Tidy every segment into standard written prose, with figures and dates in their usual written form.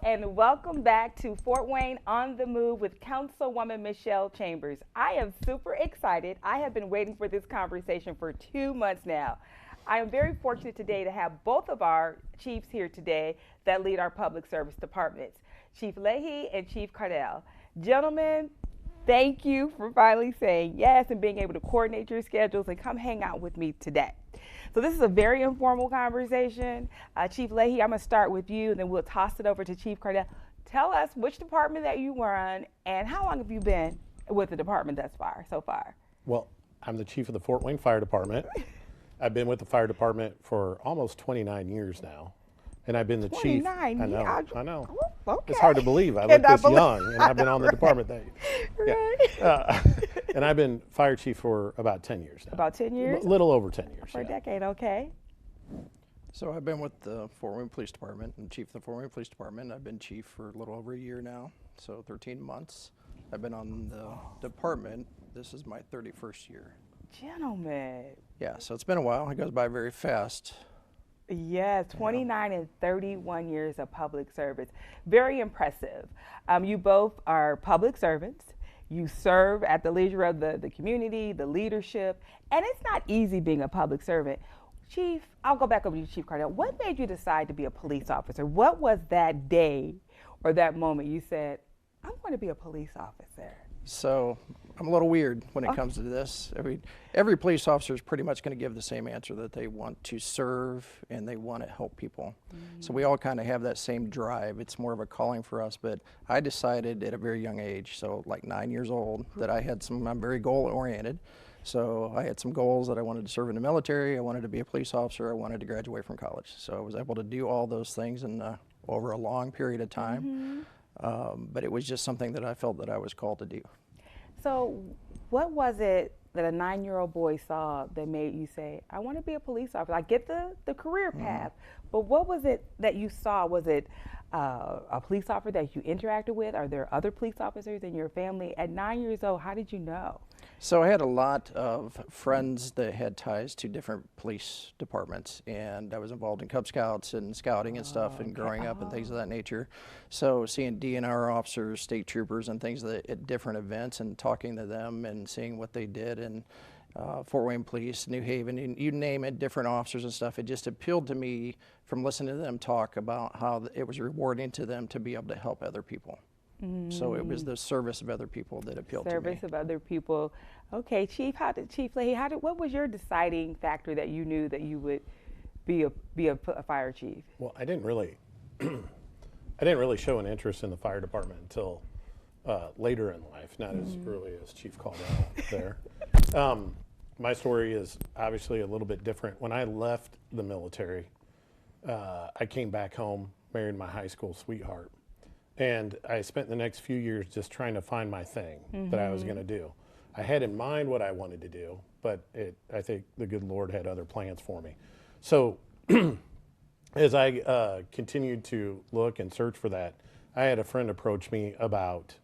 and welcome back to Fort Wayne on the Move with Councilwoman Michelle Chambers. I am super excited. I have been waiting for this conversation for 2 months now. I am very fortunate today to have both of our chiefs here today that lead our public service departments, Chief Leahy and Chief Cardell. Gentlemen, thank you for finally saying yes and being able to coordinate your schedules and come hang out with me today. So this is a very informal conversation. Chief Leahy, I'm gonna start with you and then we'll toss it over to Chief Cardell. Tell us which department that you run and how long have you been with the department so far? Well, I'm the chief of the Fort Wayne Fire Department. I've been with the fire department for almost 29 years now. And I've been the chief. 29 years. I know. Okay. It's hard to believe. I look this young and I've been on the department that Right. and I've been fire chief for about 10 years now. About 10 years? A little over 10 years. For a decade, okay. So I've been with the Fort Wayne Police Department and chief of the Fort Wayne Police Department. I've been chief for a little over a year now, so 13 months. I've been on the department. This is my 31st year. Gentlemen. Yeah, so it's been a while. It goes by very fast. Yes, 29 and 31 years of public service. Very impressive. You both are public servants. You serve at the leisure of the community, the leadership, and it's not easy being a public servant. Chief, I'll go back over to you, Chief Cardell. What made you decide to be a police officer? What was that day or that moment you said, I'm going to be a police officer? So I'm a little weird when it comes to this. Every police officer is pretty much going to give the same answer, that they want to serve and they want to help people. So we all kind of have that same drive. It's more of a calling for us, but I decided at a very young age, so like 9 years old, that I'm very goal oriented. So I had some goals that I wanted to serve in the military, I wanted to be a police officer, I wanted to graduate from college. So I was able to do all those things in over a long period of time. But it was just something that I felt that I was called to do. So what was it that a 9-year-old boy saw that made you say, I want to be a police officer? I get the career path, but what was it that you saw? Was it a police officer that you interacted with? Are there other police officers in your family? At 9 years old, how did you know? So I had a lot of friends that had ties to different police departments, and I was involved in Cub Scouts and scouting and stuff, and growing up and things of that nature. So seeing DNR officers, state troopers, and things at different events, and talking to them and seeing what they did, and Fort Wayne Police, New Haven, you name it, different officers and stuff. It just appealed to me from listening to them talk about how it was rewarding to them to be able to help other people. So it was the service of other people that appealed to me. Service of other people. Okay, Chief Leahy, what was your deciding factor that you knew that you would be a fire chief? Well, I didn't really show an interest in the fire department until later in life, not as early as Chief Caldwell there. My story is obviously a little bit different. When I left the military, I came back home, married my high school sweetheart. And I spent the next few years just trying to find my thing that I was going to do. I had in mind what I wanted to do, but I think the good Lord had other plans for me. So as I continued to look and search for that, I had a friend approach me about,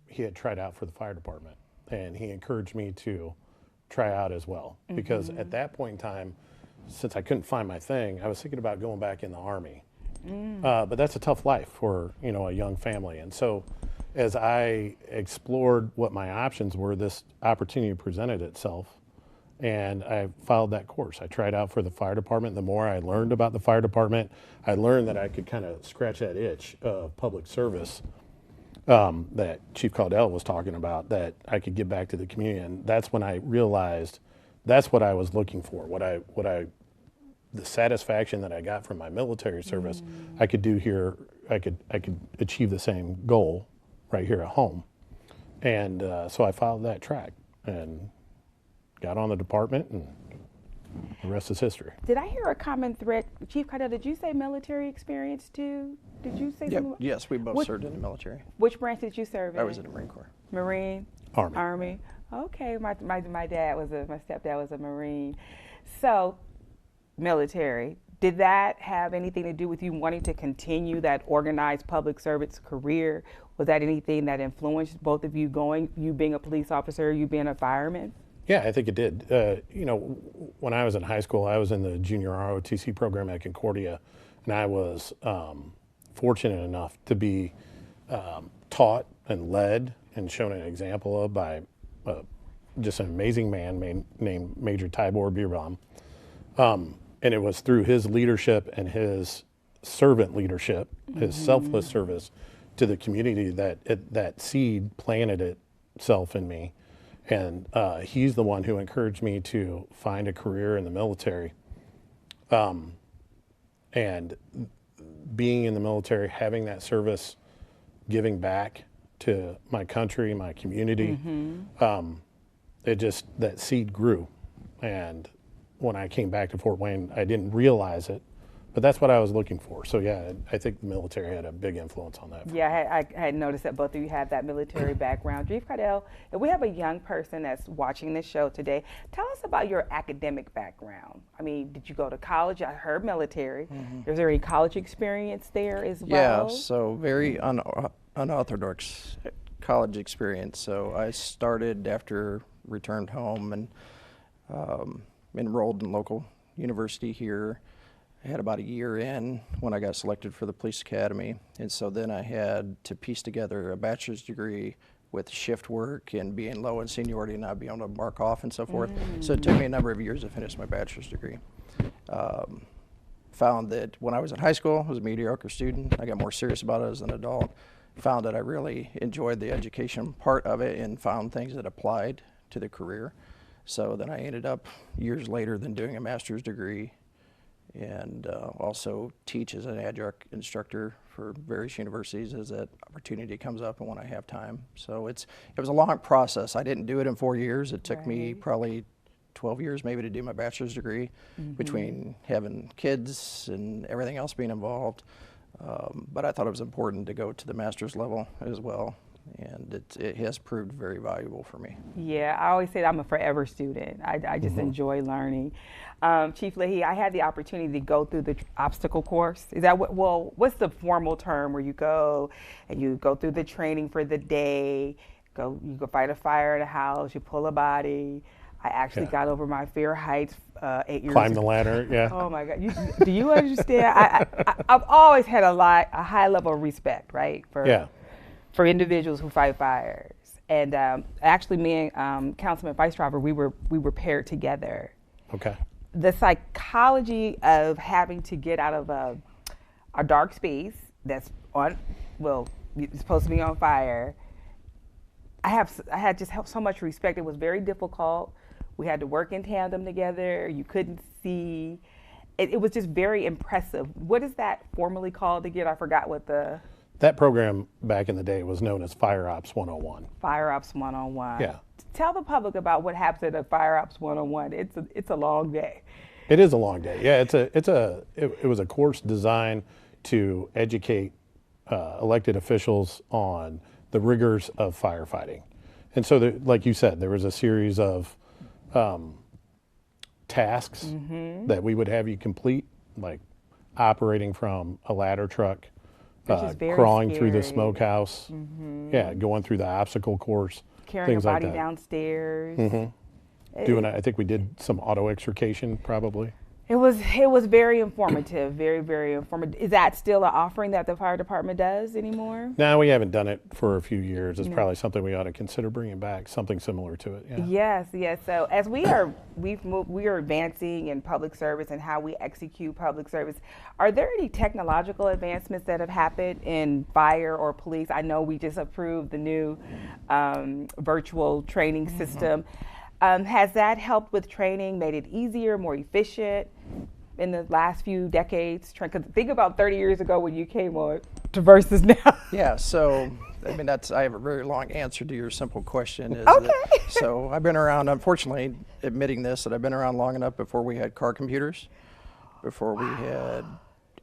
he had tried out for the fire department, and he encouraged me to try out as well. Because at that point in time, since I couldn't find my thing, I was thinking about going back in the Army. But that's a tough life for a young family. And so as I explored what my options were, this opportunity presented itself, and I followed that course. I tried out for the fire department. The more I learned about the fire department, I learned that I could kind of scratch that itch of public service that Chief Caldwell was talking about, that I could give back to the community. And that's when I realized that's what I was looking for, the satisfaction that I got from my military service, I could do here. I could achieve the same goal right here at home, and so I followed that track and got on the department, and the rest is history. Did I hear a common thread, Chief Cardell? Did you say military experience too? Did you say? Yes, we both served in the military. Which branch did you serve in? I was in the Marine Corps. Marine. Army. Okay, my stepdad was a Marine, so. Military. Did that have anything to do with you wanting to continue that organized public service career? Was that anything that influenced both of you you being a police officer, you being a fireman? Yeah, I think it did. When I was in high school, I was in the junior ROTC program at Concordia, and I was fortunate enough to be taught and led and shown an example of by just an amazing man named Major Tibor Birbaum. And it was through his leadership and his servant leadership, his selfless service to the community that seed planted itself in me. And he's the one who encouraged me to find a career in the military. And being in the military, having that service, giving back to my country, my community, that seed grew. And when I came back to Fort Wayne, I didn't realize it, but that's what I was looking for. So yeah, I think the military had a big influence on that. Yeah, I had noticed that both of you have that military background. Chief Cardell, if we have a young person that's watching this show today, tell us about your academic background. I mean, did you go to college? I heard military. Is there any college experience there as well? Yeah, so very unorthodox college experience. So I started after returned home and enrolled in local university here. I had about a year in when I got selected for the police academy, and so then I had to piece together a bachelor's degree with shift work and being low in seniority and not being able to mark off and so forth. So it took me a number of years to finish my bachelor's degree. Found that when I was in high school, I was a mediocre student. I got more serious about it as an adult. Found that I really enjoyed the education part of it and found things that applied to the career. So then I ended up years later then doing a master's degree and also teach as an adjunct instructor for various universities as that opportunity comes up and when I have time. So it was a long process. I didn't do it in 4 years. It took me probably 12 years maybe to do my bachelor's degree between having kids and everything else being involved. But I thought it was important to go to the master's level as well. And it has proved very valuable for me. Yeah, I always say that I'm a forever student. I just enjoy learning. Chief Leahy, I had the opportunity to go through the obstacle course. Is that what's the formal term where you go and you go through the training for the day, you go fight a fire at a house, you pull a body. I actually got over my fear of heights 8 years Climb ago. the ladder, yeah. Oh my God, do you understand? I've always had a high level of respect, right? For individuals who fight fires. And actually me and Councilman Vice Driver, we were paired together. Okay. The psychology of having to get out of a dark space that's it's supposed to be on fire. I had just so much respect. It was very difficult. We had to work in tandem together. You couldn't see. It was just very impressive. What is that formally called again? I forgot what the... That program back in the day was known as Fire Ops 101. Fire Ops 101. Yeah. Tell the public about what happens at Fire Ops 101. It's a long day. It is a long day. Yeah, it was a course designed to educate elected officials on the rigors of firefighting. And so, like you said, there was a series of tasks that we would have you complete, like operating from a ladder truck, crawling through the smokehouse, going through the obstacle course, carrying things a body like that. Downstairs. I think we did some auto extrication probably. It was very informative, very, very informative. Is that still an offering that the fire department does anymore? No, we haven't done it for a few years. It's probably something we ought to consider bringing back, something similar to it. Yeah. Yes. So as we are advancing in public service and how we execute public service, are there any technological advancements that have happened in fire or police? I know we just approved the new virtual training system. Has that helped with training, made it easier, more efficient in the last few decades? Because think about 30 years ago when you came on to versus now. Yeah, so I mean I have a very long answer to your simple question. Okay. So I've been around, unfortunately, admitting this, that I've been around long enough before we had car computers, before we had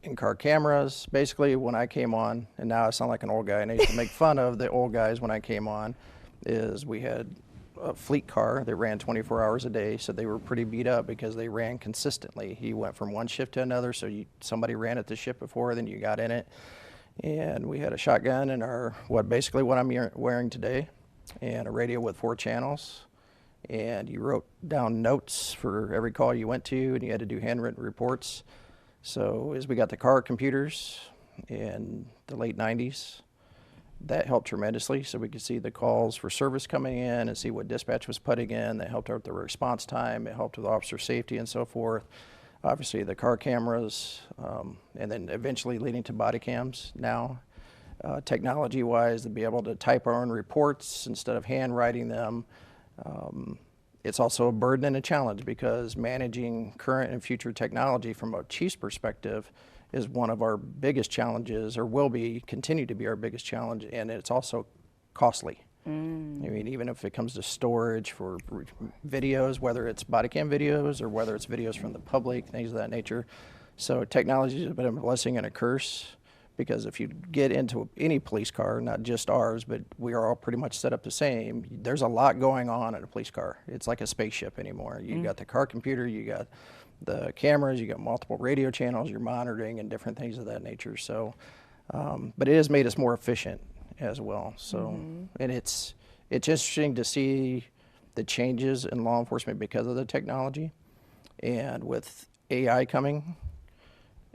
in-car cameras. Basically, when I came on, and now I sound like an old guy, and I used to make fun of the old guys when I came on, is we had a fleet car that ran 24 hours a day, so they were pretty beat up because they ran consistently. You went from one shift to another, so somebody ran it the shift before, then you got in it. And we had a shotgun and basically what I'm wearing today, and a radio with 4 channels. And you wrote down notes for every call you went to, and you had to do handwritten reports. So as we got the car computers, in the late 90s. That helped tremendously, so we could see the calls for service coming in and see what dispatch was putting in. That helped out the response time. It helped with officer safety and so forth. Obviously, the car cameras, and then eventually leading to body cams now. Technology-wise, to be able to type our own reports instead of handwriting them. It's also a burden and a challenge because managing current and future technology from a chief's perspective is one of our biggest challenges, or will continue to be our biggest challenge, and it's also costly. I mean, even if it comes to storage for videos, whether it's body cam videos or whether it's videos from the public, things of that nature. So technology has been a blessing and a curse, because if you get into any police car, not just ours, but we are all pretty much set up the same, there's a lot going on in a police car. It's like a spaceship anymore. You got the car computer, you got the cameras, you got multiple radio channels you're monitoring and different things of that nature. So, but it has made us more efficient as well. So, and it's interesting to see the changes in law enforcement because of the technology. And with AI coming,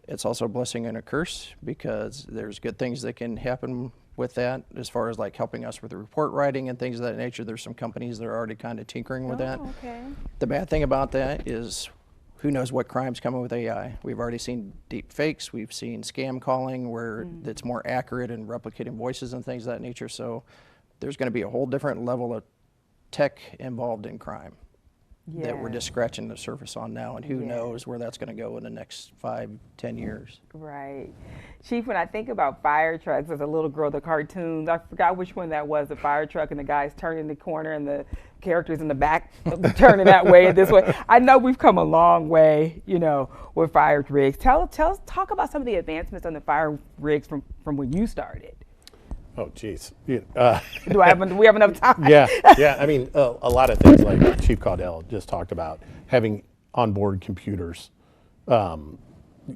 it's also a blessing and a curse, because there's good things that can happen with that as far as like helping us with the report writing and things of that nature. There's some companies that are already kind of tinkering with that. Okay. The bad thing about that is who knows what crime's coming with AI. We've already seen deep fakes. We've seen scam calling where it's more accurate and replicating voices and things of that nature. So there's going to be a whole different level of tech involved in crime that we're just scratching the surface on now, and who knows where that's going to go in the next 5-10 years. Right. Chief, when I think about fire trucks, as a little girl, the cartoons, I forgot which one that was, the fire truck and the guys turning the corner and the characters in the back turning that way and this way. I know we've come a long way, you know, with fire rigs. Talk about some of the advancements on the fire rigs from when you started. Oh, geez. Do we have enough time? Yeah. I mean, a lot of things like Chief Caudell just talked about, having onboard computers. You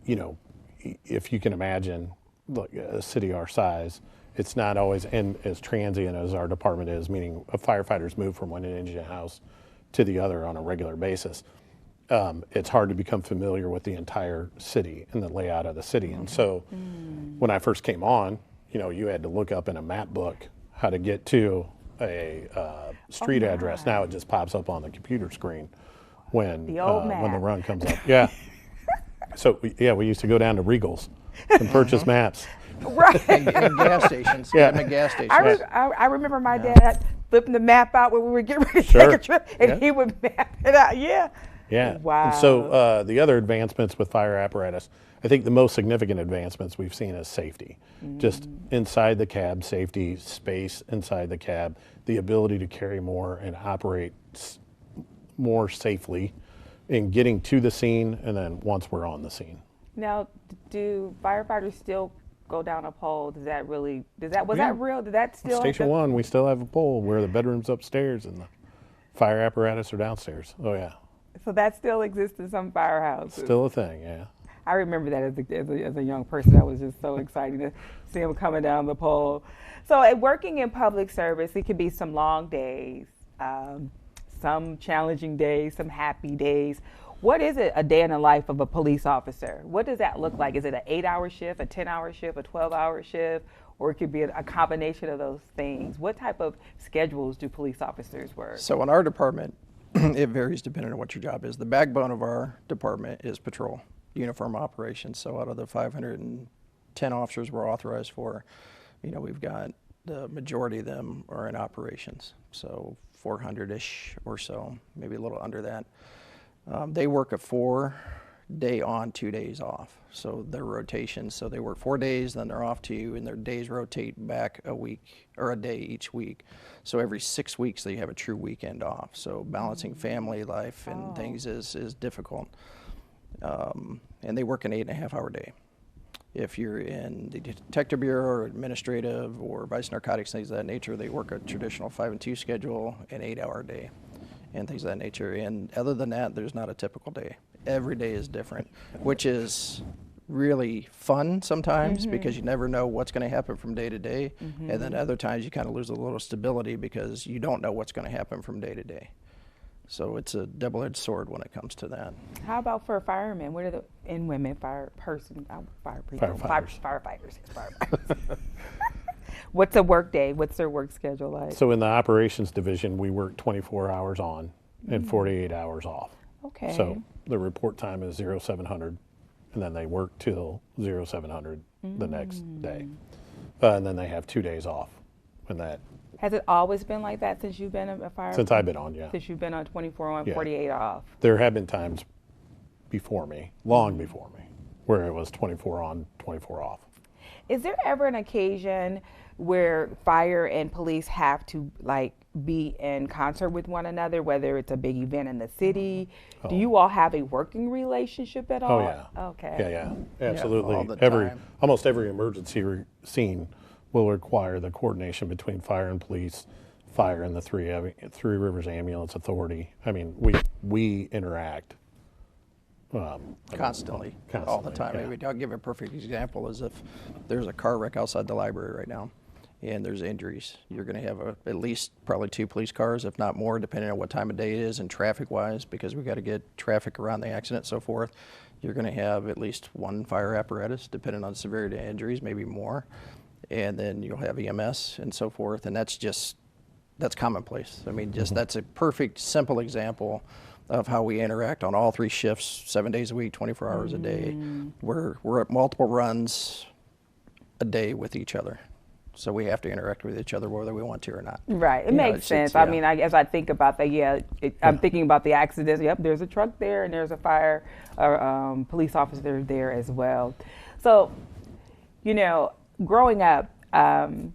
know, if you can imagine, look, a city our size, it's not always as transient as our department is, meaning firefighters move from one engine house to the other on a regular basis. It's hard to become familiar with the entire city and the layout of the city. And so when I first came on, you know, you had to look up in a map book how to get to a street address. Now it just pops up on the computer screen when the run comes up. Yeah. So we used to go down to Regal's and purchase maps. Right. And gas stations. Yeah. And gas stations. I remember my dad flipping the map out when we would get ready to take a trip, and he would map it out. Yeah. Wow. And so the other advancements with fire apparatus, I think the most significant advancements we've seen is safety. Just inside the cab, safety, space inside the cab, the ability to carry more and operate more safely in getting to the scene, and then once we're on the scene. Now, do firefighters still go down a pole? Was that real? Did that still? Station 1, we still have a pole where the bedroom's upstairs and the fire apparatus are downstairs. Oh yeah. So that still exists in some firehouses. Still a thing, yeah. I remember that as a young person. That was just so exciting to see them coming down the pole. So working in public service, it could be some long days, some challenging days, some happy days. What is it, a day in the life of a police officer? What does that look like? Is it an 8-hour shift, a 10-hour shift, a 12-hour shift, or it could be a combination of those things? What type of schedules do police officers work? So in our department, it varies depending on what your job is. The backbone of our department is patrol, uniform operations. So out of the 510 officers we're authorized for, you know, we've got the majority of them are in operations. So 400-ish or so, maybe a little under that. They work a 4-day on, 2 days off. So their rotations, so they work 4 days, then they're off 2, and their days rotate back a week or a day each week. So every 6 weeks they have a true weekend off. So balancing family life and things is difficult. And they work an 8.5-hour day. If you're in the detective bureau or administrative or vice narcotics, things of that nature, they work a traditional 5-2 schedule, an 8-hour day, and things of that nature. And other than that, there's not a typical day. Every day is different, which is really fun sometimes because you never know what's going to happen from day to day. And then other times you kind of lose a little stability because you don't know what's going to happen from day to day. So it's a double-edged sword when it comes to that. How about for firemen? What are the and women fire people, firefighters. What's a work day? What's their work schedule like? So in the operations division, we work 24 hours on and 48 hours off. Okay. So the report time is 0700, and then they work till 0700 the next day. And then they have 2 days off. And that, Has it always been like that since you've been a fireman? since I've been on, yeah. Since you've been on 24 on, Yeah. 48 off. There have been times before me, long before me, where it was 24 on, 24 off. Is there ever an occasion where fire and police have to like be in concert with one another, whether it's a big event in the city? Do you all have a working relationship at all? Oh, yeah. Okay. Yeah, absolutely. all the time. Almost every emergency scene will require the coordination between fire and police, fire and the Three Rivers Ambulance Authority. I mean, we interact. Constantly, all the time. yeah. I mean, I'll give a perfect example is if there's a car wreck outside the library right now and there's injuries, you're going to have at least probably 2 police cars, if not more, depending on what time of day it is and traffic-wise, because we've got to get traffic around the accident and so forth. You're going to have at least 1 fire apparatus, depending on severity of injuries, maybe more. And then you'll have EMS and so forth, and that's commonplace. I mean, that's a perfect, simple example of how we interact on all 3 shifts, 7 days a week, 24 hours a day. We're at multiple runs a day with each other. So we have to interact with each other whether we want to or not. Right. It You know, makes sense. I mean, as I think about that, I'm thinking about the accidents. Yep, there's a truck there and there's a fire or police officer there as well. So, growing up, I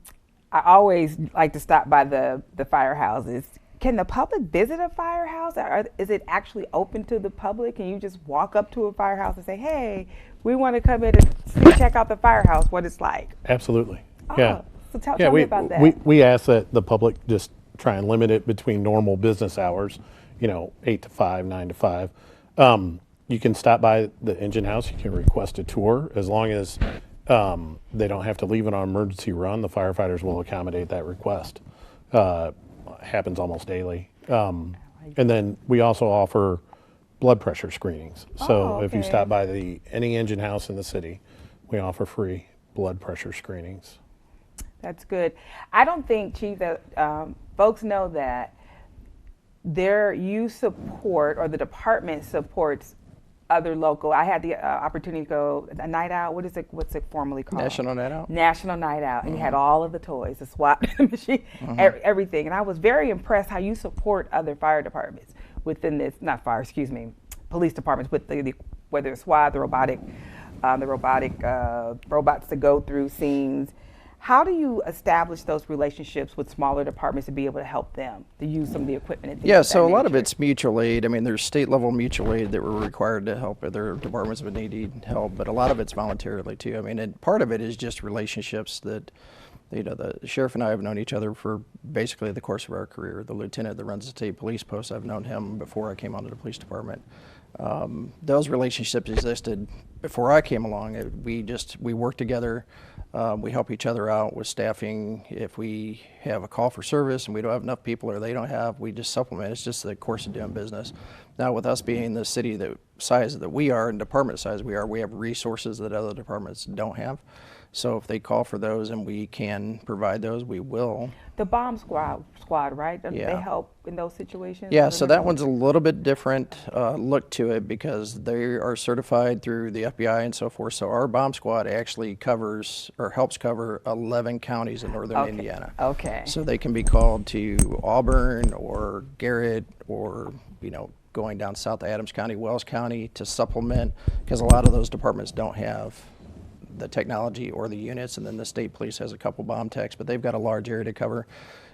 always like to stop by the firehouses. Can the public visit a firehouse? Or is it actually open to the public? Can you just walk up to a firehouse and say, hey, we want to come in and check out the firehouse, what it's like? Absolutely. Oh, Yeah. So tell me about that. We ask that the public just try and limit it between normal business hours, 8 to 5, 9 to 5. You can stop by the engine house. You can request a tour as long as they don't have to leave it on emergency run. The firefighters will accommodate that request. Happens almost daily. And then we also offer blood pressure screenings. So if you okay. stop by any engine house in the city, we offer free blood pressure screenings. That's good. I don't think, Chief, that folks know that you support, or the department supports, other local. I had the opportunity to go a night out. What's it formally called? National Night Out. National Night Out, and you had all of the toys, the SWAT machine, everything. And I was very impressed how you support other fire departments within this, not fire, excuse me, police departments with whether it's SWAT, the robotic robots to go through scenes. How do you establish those relationships with smaller departments to be able to help them to use some of the equipment and things Yeah, of so that a lot of nature? it's mutual aid. I mean, there's state level mutual aid that we're required to help other departments that need help, but a lot of it's voluntarily too. I mean, and part of it is just relationships that, the sheriff and I have known each other for basically the course of our career. The lieutenant that runs the state police post, I've known him before I came onto the police department. Those relationships existed before I came along. We work together. We help each other out with staffing. If we have a call for service and we don't have enough people or they don't have, we just supplement. It's just the course of doing business. Now, with us being the city the size that we are and department size we are, we have resources that other departments don't have. So if they call for those and we can provide those, we will. The bomb squad, right? They Yeah. help in those situations? Yeah, so that one's a little bit different look to it because they are certified through the FBI and so forth. So our bomb squad actually covers or helps cover 11 counties in northern Indiana. Okay. So they can be called to Auburn or Garrett or, going down south to Adams County, Wells County to supplement, because a lot of those departments don't have the technology or the units, and then the state police has a couple bomb techs, but they've got a large area to cover.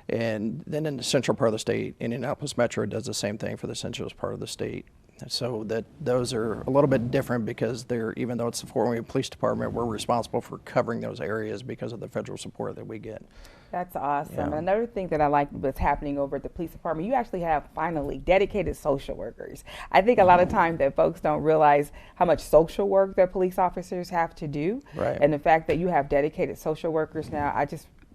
And then in the central part of the state, Indianapolis Metro does the same thing for the central part of the state. So those are a little bit different because even though it's the Fort Wayne Police Department, we're responsible for covering those areas because of the federal support that we get. That's awesome. Yeah. And another thing that I like that's happening over at the police department, you actually have finally dedicated social workers. I think a lot of times that folks don't realize how much social work that police officers have to do. Right. And the fact that you have dedicated social workers now,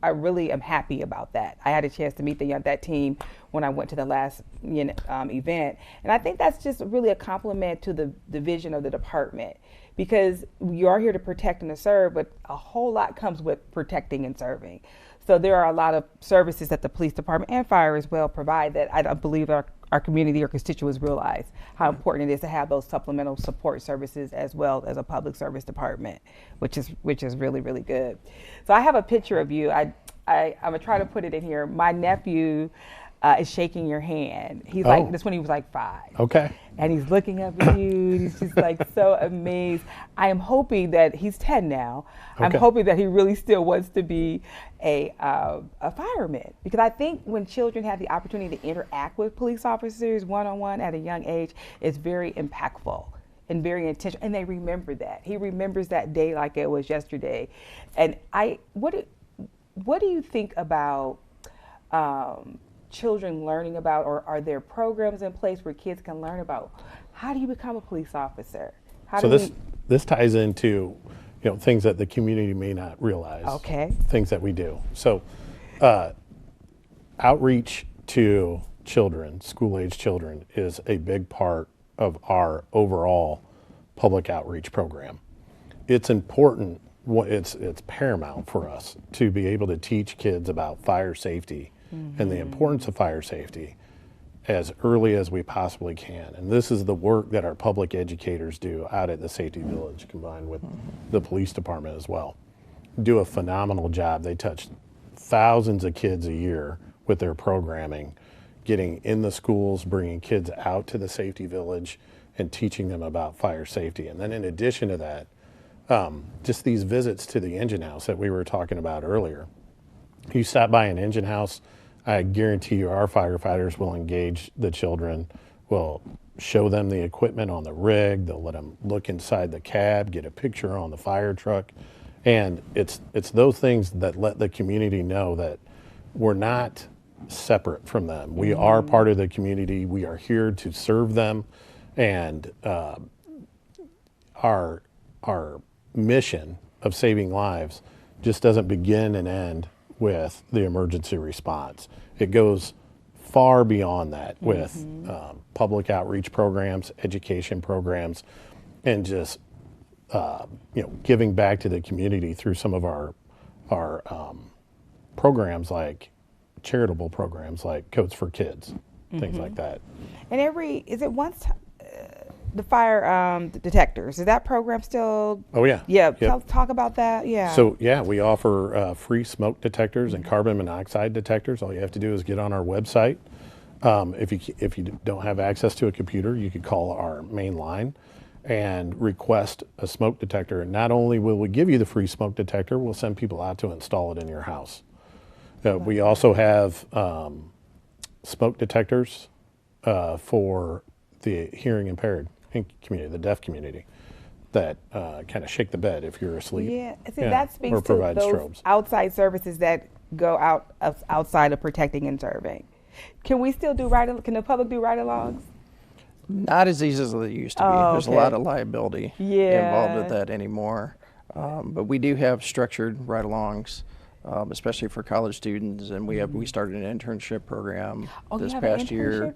I really am happy about that. I had a chance to meet that team when I went to the last event, and I think that's just really a compliment to the vision of the department, because you are here to protect and to serve, but a whole lot comes with protecting and serving. So there are a lot of services that the police department and fire as well provide that I don't believe our community or constituents realize how important it is to have those supplemental support services as well as a public service department, which is really, really good. So I have a picture of you. I'm gonna try to put it in here. My nephew is shaking your hand. He's like, this when he was like 5. Okay. And he's looking up at you, and he's just like so amazed. I am hoping that he's 10 now. Okay. I'm hoping that he really still wants to be a fireman, because I think when children have the opportunity to interact with police officers one-on-one at a young age, it's very impactful and very intentional, and they remember that. He remembers that day like it was yesterday. And what do you think about children learning about, or are there programs in place where kids can learn about how do you become a police officer? This ties into things that the community may not realize. Okay. Things that we do. So outreach to children, school-age children, is a big part of our overall public outreach program. It's important, it's paramount for us to be able to teach kids about fire safety and the importance of fire safety as early as we possibly can. And this is the work that our public educators do out at the Safety Village, combined with the police department as well. Do a phenomenal job. They touch thousands of kids a year with their programming, getting in the schools, bringing kids out to the Safety Village and teaching them about fire safety. And then in addition to that, just these visits to the engine house that we were talking about earlier. You stop by an engine house, I guarantee you our firefighters will engage the children, will show them the equipment on the rig, they'll let them look inside the cab, get a picture on the fire truck. And it's those things that let the community know that we're not separate from them. We are part of the community. We are here to serve them. And our mission of saving lives just doesn't begin and end with the emergency response. It goes far beyond that with public outreach programs, education programs, and just giving back to the community through some of our programs, like charitable programs like Coats for Kids, things like that. And the fire detectors, is that program still? Oh yeah. Yeah, Yep. talk about that, yeah. So yeah, we offer free smoke detectors and carbon monoxide detectors. All you have to do is get on our website. If you don't have access to a computer, you could call our main line and request a smoke detector. And not only will we give you the free smoke detector, we'll send people out to install it in your house. We also have smoke detectors for the hearing impaired community, the deaf community, that kind of shake the bed if you're asleep. Yeah, see, that speaks or to provide those strobes. outside services that go outside of protecting and serving. Can we still do can the public do ride-alongs? Not as easy as they used to be. Oh, There's okay. a lot of liability involved with that anymore. But we do have structured ride-alongs, especially for college students, and we started an internship program this past year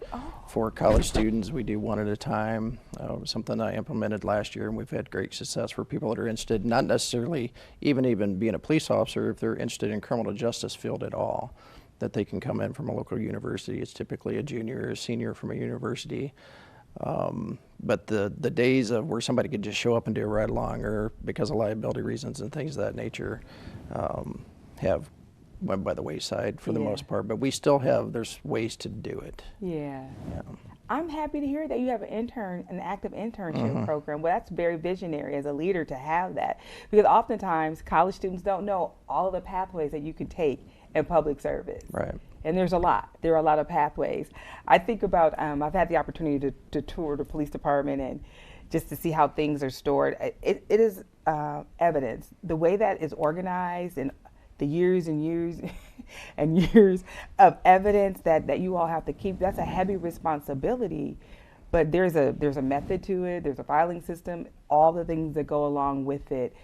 for college students. We do one at a time. Something I implemented last year, and we've had great success for people that are interested, not necessarily even being a police officer, if they're interested in criminal justice field at all, that they can come in from a local university. It's typically a junior or a senior from a university. But the days of where somebody could just show up and do a ride along, or because of liability reasons and things of that nature, have went by the wayside for the most part. But we still there's ways to do it. Yeah. I'm happy to hear that you have an active internship program. Well, that's very visionary as a leader to have that, because oftentimes college students don't know all of the pathways that you can take in public service. Right. And there are a lot of pathways. I think about, I've had the opportunity to tour the police department and just to see how things are stored. It is evidence. The way that is organized, and the years and years and years of evidence that you all have to keep, that's a heavy responsibility. But there's a method to it. There's a filing system, all the things that go along with it.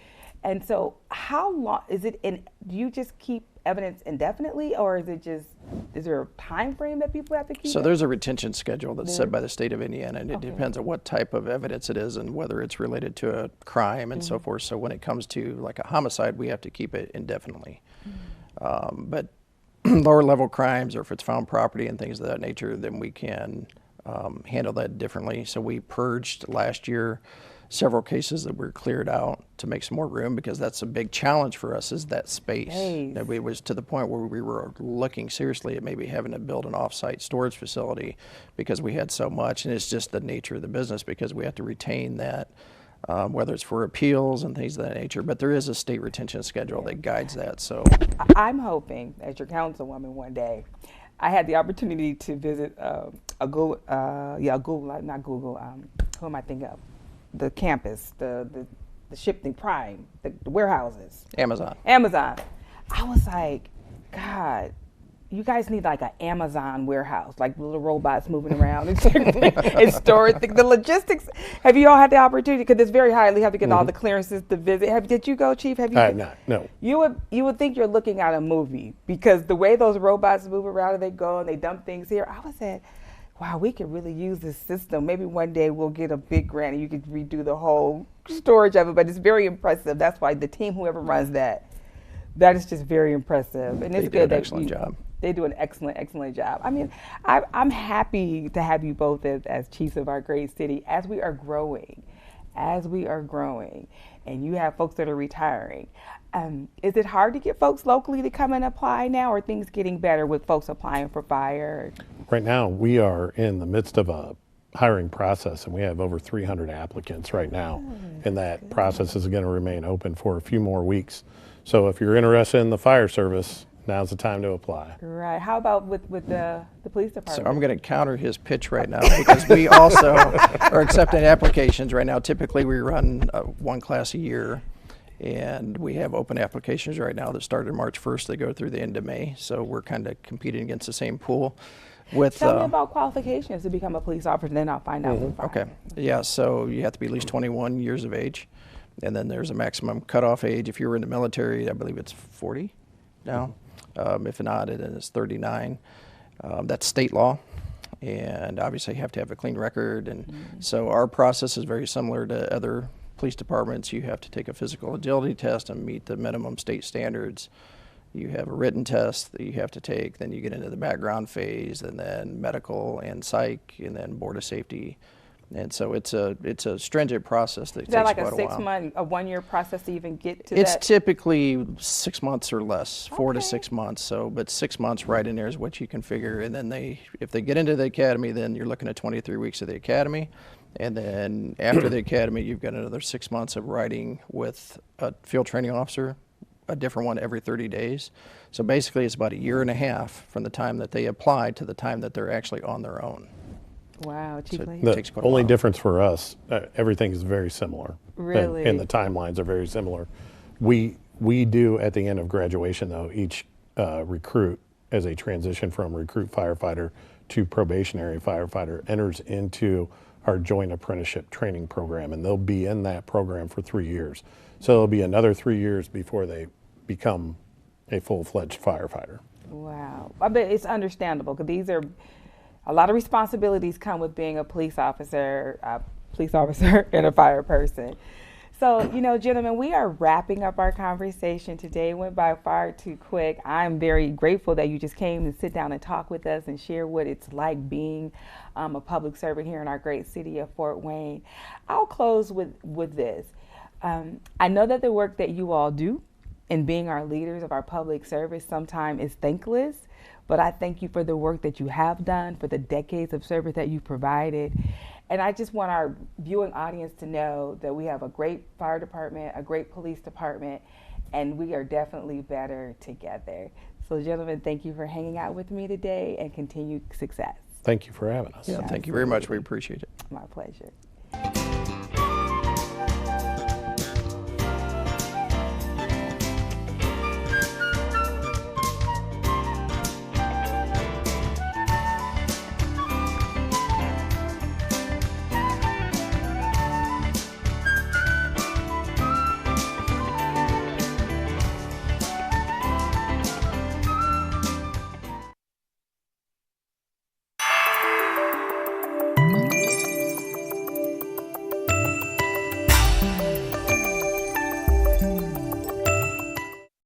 And so how long is it, and do you just keep evidence indefinitely, or is there a time frame that people have to keep So it? there's a retention schedule that's set There- by the state of Indiana, and it Okay. depends on what type of evidence it is and whether it's related to a crime and so forth. So when it comes to like a homicide, we have to keep it indefinitely. But lower level crimes, or if it's found property and things of that nature, then we can handle that differently. So we purged last year several cases that were cleared out to make some more room, because that's a big challenge for us, is that space. Space. That we was to the point where we were looking seriously at maybe having to build an off-site storage facility because we had so much, and it's just the nature of the business because we have to retain that, whether it's for appeals and things of that nature. But there is a state retention schedule that guides that. So I'm hoping, as your councilwoman one day, I had the opportunity to visit who am I thinking of? The campus, the shipping prime, the warehouses. Amazon. I was like, God, you guys need like an Amazon warehouse, like little robots moving around and store things. The logistics. Have you all had the opportunity? Because it's very highly. You have to get all the clearances to visit. Did you go, Chief? Have you? I have not, no. You would think you're looking at a movie, because the way those robots move around and they go and they dump things here. I was at, wow, we could really use this system. Maybe one day we'll get a big grant and you could redo the whole storage of it. But it's very impressive. That's why the team, whoever runs that is just very impressive. And it's They do good an that excellent job. They do an excellent job. I mean, I'm happy to have you both as chiefs of our great city as we are growing, and you have folks that are retiring. Is it hard to get folks locally to come and apply now, or are things getting better with folks applying for fire? Right now, we are in the midst of a hiring process, and we have over 300 applicants right now, and that process is going to remain open for a few more weeks. So if you're interested in the fire service, now's the time to apply. Right. How about with the police So department? I'm going to counter his pitch right now, because we also are accepting applications right now. Typically, we run one class a year, and we have open applications right now that started March 1st. They go through the end of May. So we're kind of competing against the same pool. Tell me about qualifications to become a police officer, and then I'll find out. with fire. Okay. Yeah, so you have to be at least 21 years of age. And then there's a maximum cutoff age. If you were in the military, I believe it's 40 now. If not, then it's 39. That's state law. And obviously you have to have a clean record. And so our process is very similar to other police departments. You have to take a physical agility test and meet the minimum state standards. You have a written test that you have to take. Then you get into the background phase, and then medical and psych, and then board of safety. And so it's a stringent process that Is that takes like quite a a while. 6 month, a 1 year process to even get to It's that? typically 6 months or less, 4 to Okay. 6 months. So, but 6 months right in there is what you can figure. And then if they get into the academy, then you're looking at 23 weeks of the academy. And then after the academy, you've got another 6 months of riding with a field training officer, a different one every 30 days. So basically it's about a year and a half from the time that they apply to the time that they're actually on their own. Wow, Chief Lee. The takes quite a only while. difference for us, everything is very similar. Really? And the timelines are very similar. We do, at the end of graduation, though, each recruit, as a transition from recruit firefighter to probationary firefighter, enters into our joint apprenticeship training program, and they'll be in that program for 3 years. So it'll be another 3 years before they become a full-fledged firefighter. Wow. I bet it's understandable, because these are a lot of responsibilities come with being a police officer and a fire person. So, gentlemen, we are wrapping up our conversation today. It went by far too quick. I'm very grateful that you just came and sit down and talk with us and share what it's like being a public servant here in our great city of Fort Wayne. I'll close with this. I know that the work that you all do in being our leaders of our public service sometimes is thankless, but I thank you for the work that you have done, for the decades of service that you've provided. And I just want our viewing audience to know that we have a great fire department, a great police department, and we are definitely better together. So, gentlemen, thank you for hanging out with me today, and continued success. Thank you for having us. Yeah, thank you very much. We appreciate it. My pleasure.